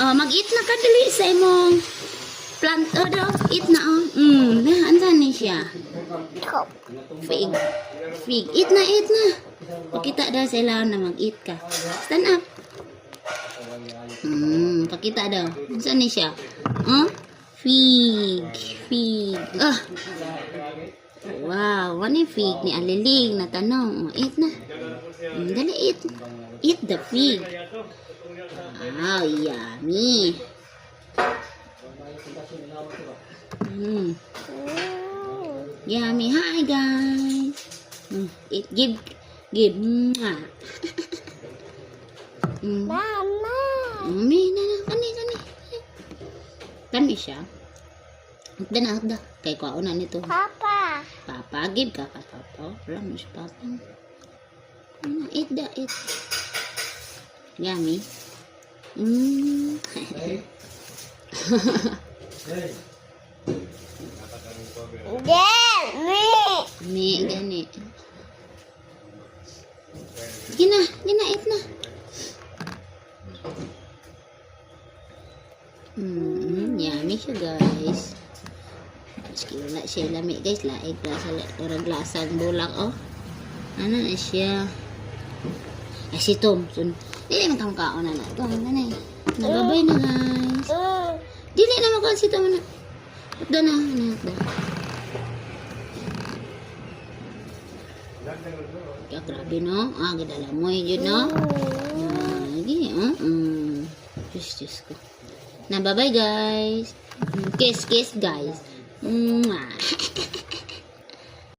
Oh, mag-eat na ka dali sa imong plant. Oh, daw. Eat na, oh. Ansan ni siya? Fig. Fig. Eat na, eat na. Pakita daw sa ilaw na mag-eat ka. Stand up. Pakita daw. Ansan ni siya? Oh? Fig. Fig. Ah. Wow. Ano yung fig ni Aliling na tanong? Oh, eat na. Dali, eat. Eat the fig. Wow, yummy. Yummy. Hi, guys. Eat, give. Mama. Kani. Kani siya. Hagda. Kay ko na nito. Papa. Papa, give ka ka, Papa. Wala mo si Papa. Eat. Yummy. Gani. Gina, eat na. Yummy siya, guys. Maski wala siya lami, guys. Laig orang glasan bulak, oh. Ano na siya? Ay, si Tom. Dili man kang kaon na. Ito, nanay. Nagabay na, guys. Dili na makaon si Tom na. Hagda na. Kaya grabe, no? Gadala mo yun, no? Lagi, Diyos ko. Na, bye-bye, guys. Kiss, guys. Mwah.